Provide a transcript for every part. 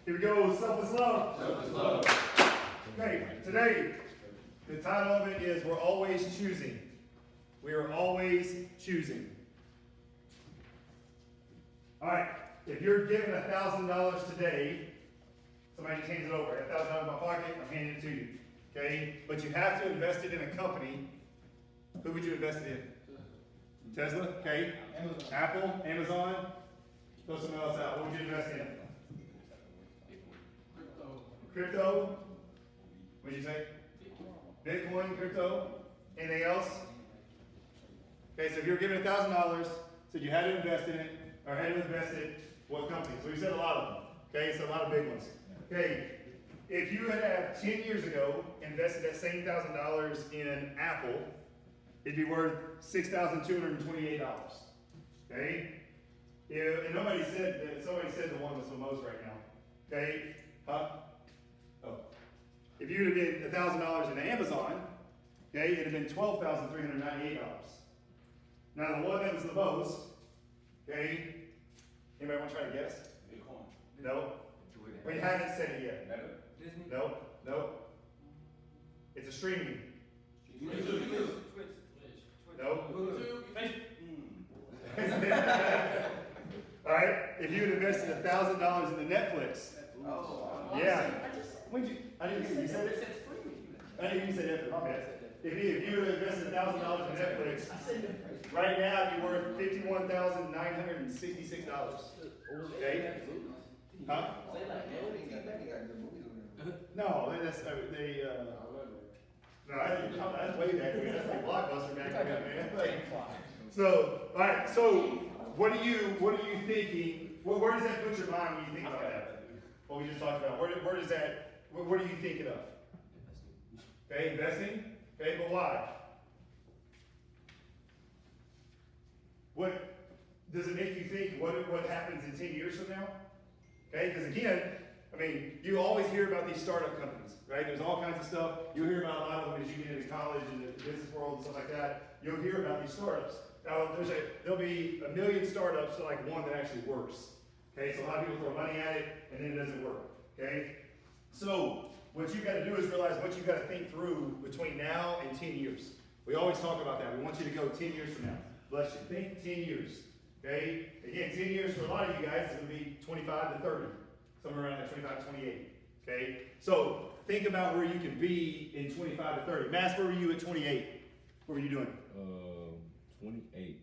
Here we go, selfless love. Selfless love. Okay, today, the title of it is We're Always Choosing. We are always choosing. All right, if you're given $1,000 today, somebody just hands it over. $1,000 in my pocket, I'm handing it to you. Okay, but you have to invest it in a company. Who would you invest it in? Tesla, okay. Amazon. Apple, Amazon. Throw something else out. What would you invest in? Crypto. What did you say? Bitcoin, crypto. Anything else? Okay, so if you're given $1,000, said you had to invest in it, or had to invest it, what company? So we said a lot of them. Okay, so a lot of big ones. Okay, if you had 10 years ago invested that same $1,000 in Apple, it'd be worth $6,228. Okay, and somebody said the one that's the most right now. Okay, huh? Oh, if you'd have been $1,000 in Amazon, okay, it'd have been $12,398. Now the one that was the most, okay, anybody want to try to guess? Bitcoin. No. We haven't said it yet. Meta. Disney. No. It's a streaming. YouTube. No. Facebook. All right. If you had invested $1,000 into Netflix, yeah. I didn't hear you. You said it. I didn't hear you say Netflix. My bad. If you had invested $1,000 in Netflix, right now you're worth $51,966. Okay. Huh? No, that's they. No, that's way back there. That's like Blockbuster back there, man. So, all right. So, what are you thinking? Where does that put your mind when you think about that? What we just talked about. Where does that? What are you thinking of? Okay, investing. Okay, but why? What does it make you think? What happens in 10 years from now? Okay, because again, I mean, you always hear about these startup companies, right? There's all kinds of stuff. You'll hear about a lot of them as you get into college and the business world and stuff like that. You'll hear about these startups. Now, there'll be 1 million startups to like one that actually works. Okay, so a lot of people throw money at it and then it doesn't work. Okay, so what you got to do is realize what you got to think through between now and 10 years. We always talk about that. We want you to go 10 years from now. Bless you. Think 10 years. Okay? Again, 10 years for a lot of you guys is going to be 25 to 30. Somewhere around that 25 to 28. Okay? So think about where you can be in 25 to 30. Mass, where were you at 28? What were you doing? 28.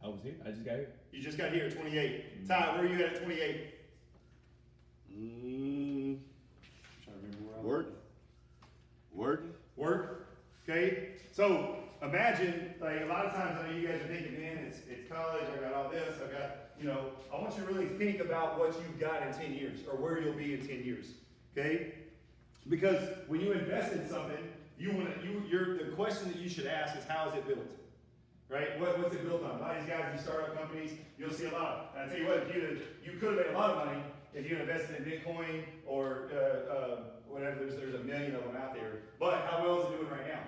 I was here. I just got here. You just got here at 28. Ty, where are you at 28? Trying to remember where I was. Work. Okay? So imagine, like a lot of times I know you guys are thinking, man, it's college, I got all this, I got, I want you to really think about what you've got in 10 years or where you'll be in 10 years. Okay? Because when you invest in something, the question that you should ask is how is it built? Right? What's it built on? A lot of these guys, these startup companies, you'll see a lot. And I tell you what, you could have made a lot of money if you invested in Bitcoin or whatever. There's a million of them out there. But how well is it doing right now?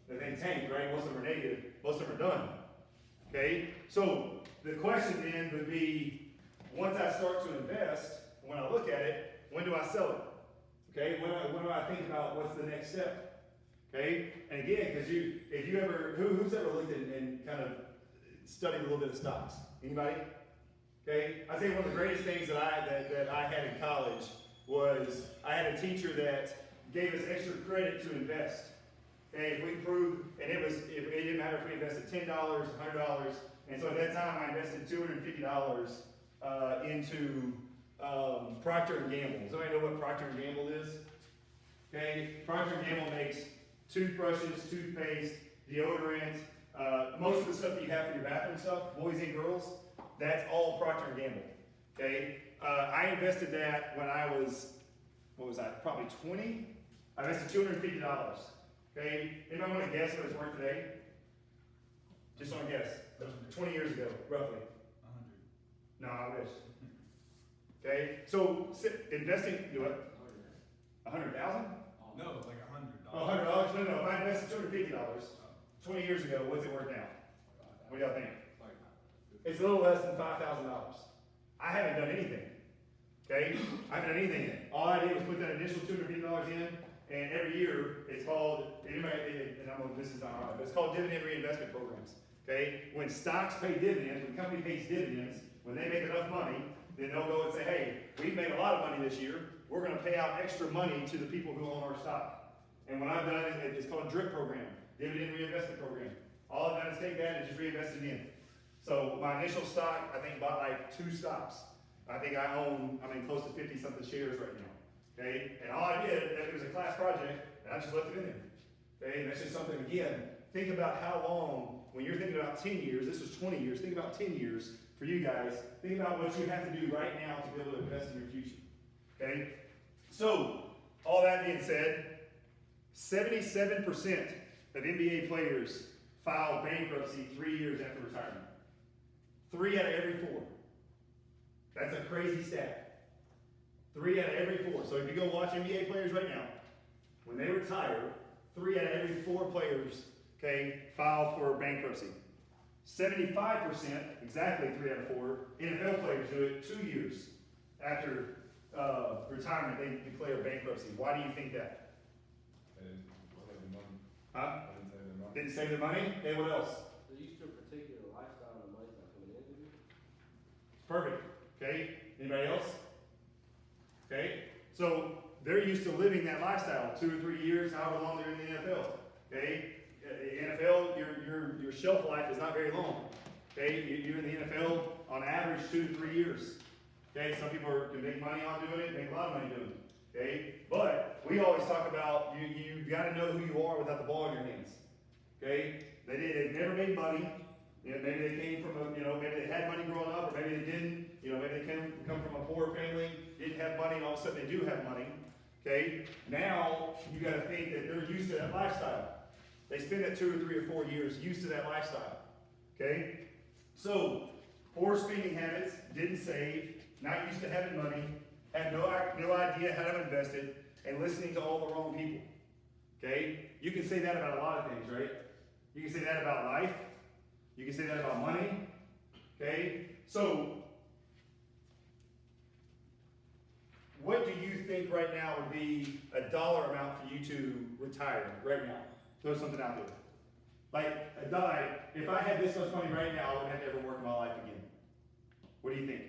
The thing tanked, right? Most of them are negative. Most of them are done. Okay? So the question then would be, once I start to invest, when I look at it, when do I sell it? Okay? When do I think about what's the next step? Okay? And again, because who's ever looked at and kind of studied a little bit of stocks? Anybody? Okay? I'd say one of the greatest things that I had in college was I had a teacher that gave us extra credit to invest. Okay, if we proved, and it didn't matter if we invested $10, $100, and so at that time I invested $250 into Procter & Gamble. Does anybody know what Procter & Gamble is? Okay, Procter & Gamble makes toothbrushes, toothpaste, deodorant, most of the stuff that you have for your bathroom stuff, boys and girls, that's all Procter & Gamble. Okay, I invested that when I was, probably 20? I invested $250. Okay, anybody want to guess what it's worth today? Just want to guess. That was 20 years ago, roughly. 100. No, I wish. Okay, so investing, do what? 100,000? No, like $100. Oh, $100? No. If I invested $250 20 years ago, what's it worth now? What do y'all think? It's a little less than $5,000. I haven't done anything. Okay? I haven't done anything yet. All I did was put that initial $250 in, and every year it's called, and this is not right, but it's called dividend reinvestment programs. Okay? When stocks pay dividends, when a company pays dividends, when they make enough money, then they'll go and say, hey, we've made a lot of money this year. We're going to pay out extra money to the people who own our stock. And what I've done, it's called a DRIP program, dividend reinvestment program. All I've done is take that and just reinvest it in. So my initial stock, I think bought like 2 stocks. I think I own, close to 50 something shares right now. Okay? And all I did, it was a class project, and I just left it in there. Okay? And that's just something, again, think about how long, when you're thinking about 10 years, this was 20 years, think about 10 years for you guys. Think about what you have to do right now to be able to invest in your future. Okay? So, all that being said, 77% of NBA players file bankruptcy 3 years after retirement. 3 out of every 4. That's a crazy stat. 3 out of every 4. So if you go watch NBA players right now, when they retire, 3 out of every 4 players, okay, file for bankruptcy. 75%, exactly 3 out of 4, NFL players do it 2 years after retirement. They declare bankruptcy. Why do you think that? Huh? Didn't save their money? Hey, what else? They're used to a particular lifestyle and the money's not coming in. Perfect. Okay. Anybody else? Okay. So they're used to living that lifestyle 2 or 3 years, however long they're in the NFL. Okay. NFL, your shelf life is not very long. Okay. You're in the NFL on average 2 to 3 years. Okay. Some people can make money on doing it, make a lot of money doing it. Okay. But we always talk about you got to know who you are without the ball in your hands. Okay. They've never made money. You know, maybe they came from maybe they had money growing up, or maybe they didn't. You know, maybe they come from a poor family, didn't have money, and all of a sudden they do have money. Okay, now you got to think that they're used to that lifestyle. They spend that 2 or 3 or 4 years used to that lifestyle. Okay, so poor spending habits, didn't save, not used to having money, had no idea how to invest it, and listening to all the wrong people. Okay, you can say that about a lot of things, right? You can say that about life. You can say that about money. Okay? So, what do you think right now would be a dollar amount for you to retire right now? Throw something out there. Like a dollar. If I had this much money right now, I wouldn't have to ever work in my life again. What do you think?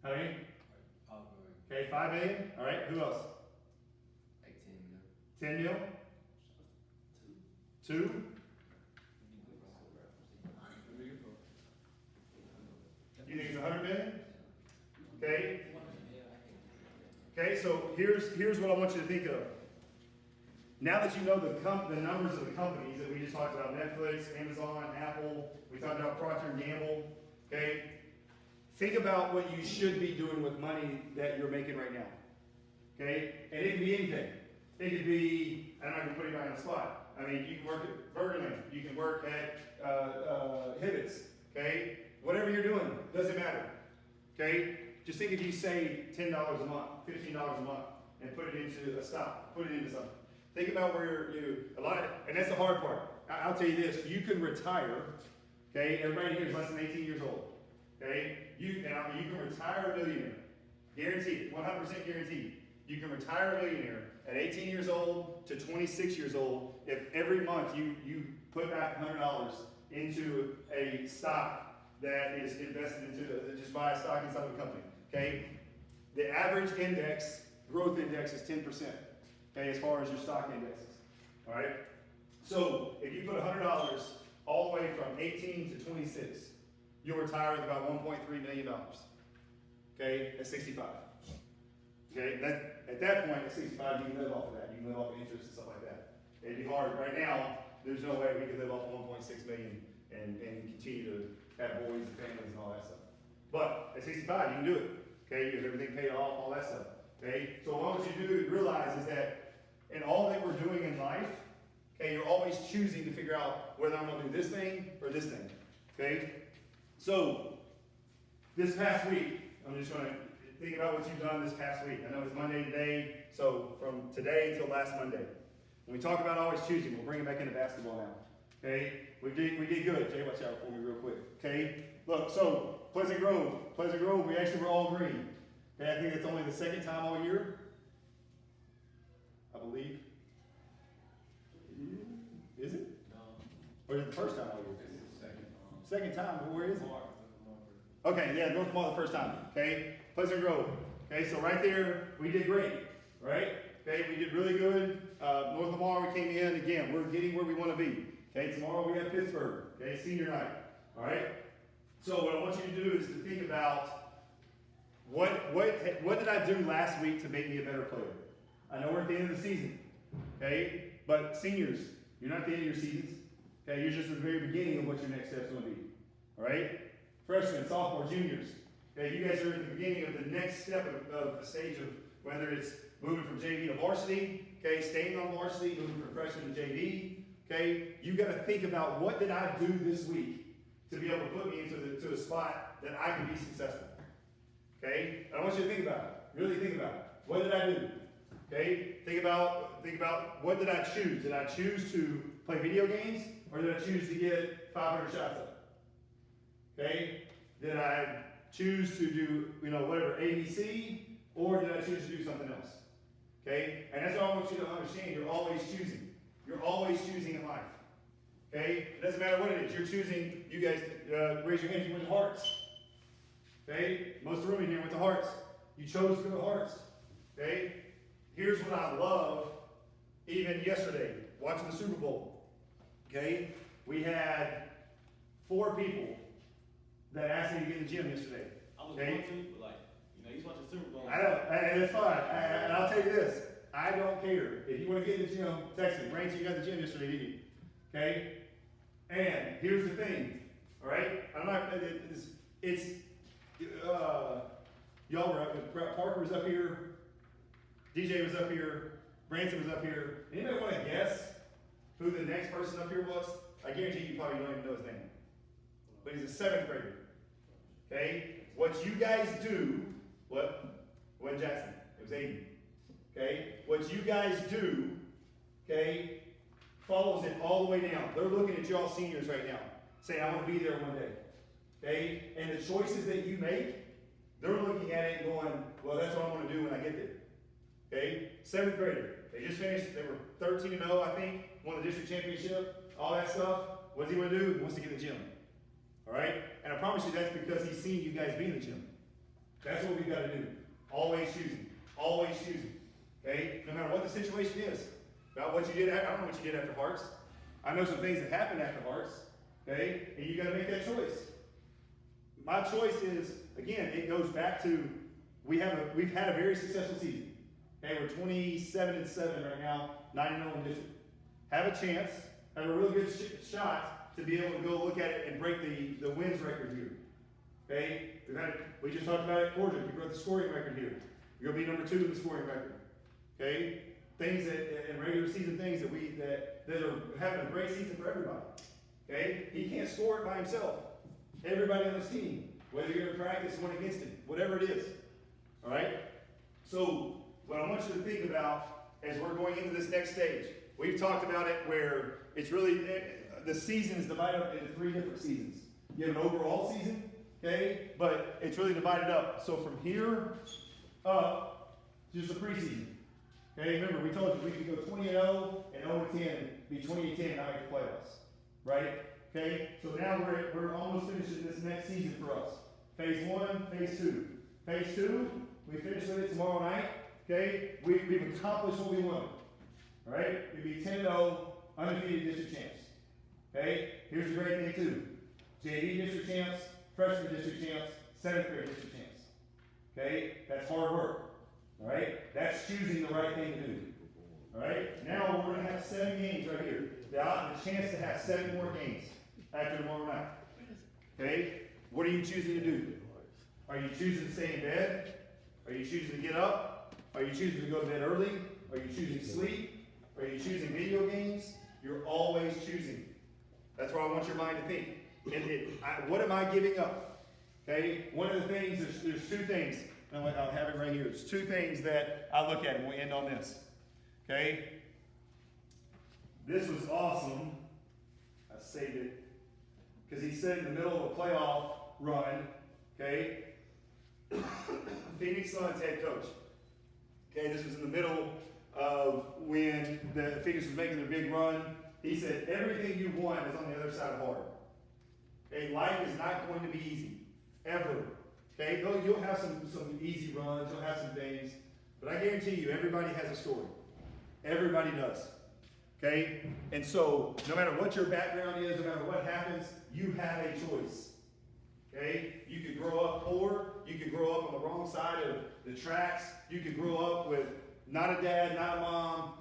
How many? 5 million. Okay, 5 million. All right. Who else? Like 10 10 million. mil? 2? You think it's 100 million? Okay. Okay, so here's what I want you to think of. Now that you know the numbers of the companies that we just talked about, Netflix, Amazon, Apple, we talked about Procter & Gamble, okay? Think about what you should be doing with money that you're making right now, okay? And it can be anything. It could be, I'm not going to put anybody on the spot. I mean, you can work at Bergenland, you can work at Hibbett's, okay? Whatever you're doing, doesn't matter, okay? Just think if you save $10 a month, $15 a month, and put it into a stock, put it into something. Think about where and that's the hard part. I'll tell you this, you can retire, okay? Everybody here is less than 18 years old, okay? You can retire a millionaire, guaranteed, 100% guaranteed. You can retire a millionaire at 18 years old to 26 years old if every month you put back $100 into a stock that is invested into, just buy a stock inside of a company, okay? The average index, growth index is 10%, okay, as far as your stock indexes, all right? So if you put $100 all the way from 18 to 26, you'll retire with about $1.3 million, okay, at 65. Okay, at that point, at 65, you can live off of that. You can live off of interest and stuff like that. It'd be hard. Right now, there's no way we could live off of 1.6 million and continue to have boys and families and all that stuff. But at 65, you can do it. Okay, you have everything paid off, all that stuff. Okay, so what you do realize is that in all that we're doing in life, okay, you're always choosing to figure out whether I'm going to do this thing or this thing. Okay, so this past week, I'm just going to think about what you've done this past week. I know it's Monday today, so from today until last Monday. When we talk about always choosing, we'll bring it back into basketball now. Okay, we did good. Jay, watch out for me real quick. Okay, look, so Pleasant Grove, we actually were all green. Okay, I think it's only the second time all year, I believe. Is it? No. Or is it the first time all year? This is the second. Second time, but where is it? Mark. Okay, yeah, North Mall the first time. Okay, Pleasant Grove. Okay, so right there, we did great, right? Okay, we did really good. North Lamar, we came in again. We're getting where we want to be. Okay, tomorrow we have Pittsburgh. Okay, senior night. All right. So what I want you to do is to think about what did I do last week to make me a better player? I know we're at the end of the season. Okay, but seniors, you're not at the end of your seasons. Okay, you're just at the very beginning of what your next step's going to be. All right. Freshmen, sophomores, juniors. Okay, you guys are at the beginning of the next step of the stage of whether it's moving from JV to varsity, okay, staying on varsity, moving from freshman to JV. Okay, you got to think about what did I do this week to be able to put me into a spot that I can be successful. Okay, I want you to think about it. Really think about it. What did I do? Okay, think about what did I choose? Did I choose to play video games or did I choose to get 500 shots up? Okay, did I choose to do, whatever, ABC, or did I choose to do something else? Okay, and that's what I want you to understand. You're always choosing. You're always choosing in life. Okay, it doesn't matter what it is. You're choosing. You guys raise your hand if you went to Hearts. Okay, most of the room in here went to Hearts. You chose to go to Hearts. Okay, here's what I love. Even yesterday, watching the Super Bowl. Okay, we had 4 people that asked me to get in the gym yesterday. I was Okay? going to, but he's watching Super Bowl. I know, and it's fine. And I'll tell you this, I don't care. If you want to get in the gym, text me. Range, you got the gym yesterday, didn't you? Okay? And here's the thing, all right? I'm not, y'all were up, Parker was up here, DJ was up here, Branson was up here. Anybody want to guess who the next person up here was? I guarantee you probably don't even know his name. But he's a 7th grader. Okay? What you guys do, what? It wasn't Jackson. It was Aiden. Okay? What you guys do, okay, follows it all the way down. They're looking at y'all seniors right now, saying, I want to be there one day. Okay? And the choices that you make, they're looking at it and going, well, that's what I want to do when I get there. Okay? 7th grader. They just finished, they were 13-0, I think, won the district championship, all that stuff. What does he want to do? He wants to get in the gym. All right? And I promise you that's because he's seen you guys be in the gym. That's what we've got to do. Always choosing. Always choosing. Okay? No matter what the situation is. About what you did, I don't know what you did after Hearts. I know some things that happened after Hearts. Okay? And you got to make that choice. My choice is, again, it goes back to we've had a very successful season. Okay, we're 27-7 right now, 9-0 in district. Have a chance, have a really good shot to be able to go look at it and break the wins record here. Okay, we just talked about it. Cordial, we broke the scoring record here. You're gonna be number 2 in the scoring record. Okay, things that in regular season things that are having a great season for everybody. Okay, he can't score it by himself. Everybody on this team, whether you're in practice or against him, whatever it is. All right. So what I want you to think about as we're going into this next stage, we've talked about it where it's really the season is divided up into 3 different seasons. You have an overall season, okay, but it's really divided up. So from here up, just the preseason. Okay, remember we told you we could go 20-0 and 0-10, be 20-10 and not make the playoffs, right? Okay, so now we're almost finishing this next season for us. Phase 1, phase 2. Phase 2, we finish with it tomorrow night. Okay, we've accomplished what we wanted. All right, we'd be 10-0, undefeated district champs. Okay, here's the great thing too: JV district champs, freshman district champs, 7th grade district champs. Okay, that's hard work. All right, that's choosing the right thing to do. All right, now we're going to have 7 games right here. The chance to have 7 more games after tomorrow night. Okay, what are you choosing to do? Are you choosing to stay in bed? Are you choosing to get up? Are you choosing to go to bed early? Are you choosing sleep? Are you choosing video games? You're always choosing. That's what I want your mind to think. What am I giving up? Okay, one of the things, there's 2 things. I'll have it right here. There's 2 things that I look at and we'll end on this. Okay? This was awesome. I saved it. Because he's sitting in the middle of a playoff run, okay? Phoenix Suns head coach. Okay, this was in the middle of when the Phoenix was making their big run. He said, everything you want is on the other side of hard. Okay, life is not going to be easy, ever. Okay, you'll have some easy runs, you'll have some things, but I guarantee you, everybody has a story. Everybody does. Okay, and so no matter what your background is, no matter what happens, you have a choice. Okay, you could grow up poor, you could grow up on the wrong side of the tracks, you could grow up with not a dad, not a mom,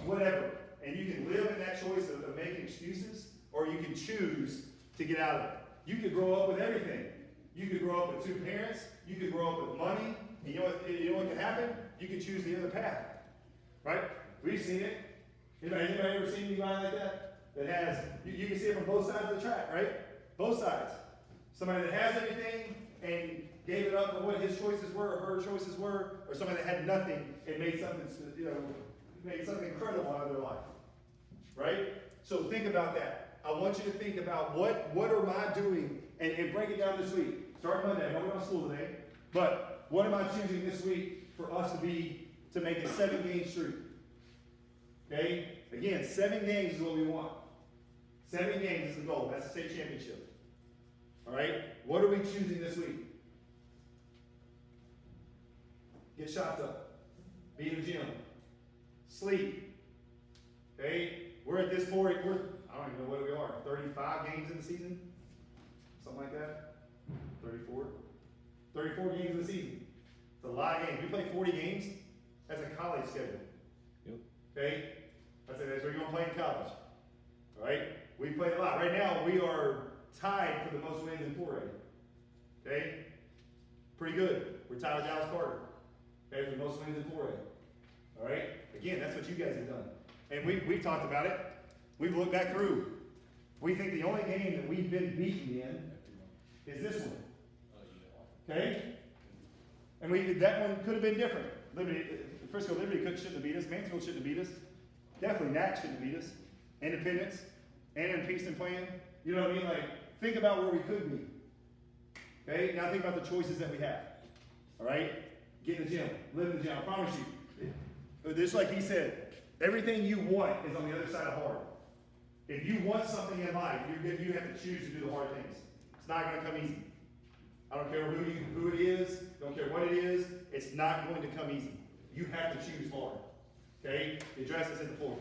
whatever. And you can live in that choice of making excuses, or you can choose to get out of it. You could grow up with everything. You could grow up with two parents, you could grow up with money, and you know what can happen? You can choose the other path. Right? We've seen it. Anybody ever seen anybody like that? That has, you can see it from both sides of the track, right? Both sides. Somebody that has everything and gave it up for what his choices were or her choices were, or somebody that had nothing and made something, made something incredible out of their life. Right? So think about that. I want you to think about what am I doing, and break it down this week. Start Monday. I know we're on school today, but what am I choosing this week for us to make a 7-game streak? Okay? Again, 7 games is what we want. 7 games is the goal. That's the state championship. All right? What are we choosing this week? Get shots up. Be in the gym. Sleep. Okay? We're at this point, I don't even know what we are, 35 games in the season? Something like that? 34? 34 games in the season. It's a lot of games. We play 40 games. That's a college schedule. Yep. Okay? That's where you're going to play in college. All right? We play a lot. Right now, we are tied for the most wins in 4A. Okay? Pretty good. We're tied with Dallas Carter. Okay, for the most wins in 4A. All right? Again, that's what you guys have done. And we've talked about it. We've looked back through. We think the only game that we've been beaten in is this one. Okay? And that one could have been different. Frisco Liberty shouldn't have beat us. Mansfield shouldn't have beat us. Definitely Nat shouldn't have beat us. Independence. And Peaston playing. You know what I mean? Like, think about where we could be. Okay? Now think about the choices that we have. All right? Get in the gym. Live in the gym. I promise you. Just like he said, everything you want is on the other side of hard. If you want something in life, you have to choose to do the hard things. It's not going to come easy. I don't care who it is, don't care what it is, it's not going to come easy. You have to choose hard. Okay? The address is at the floor.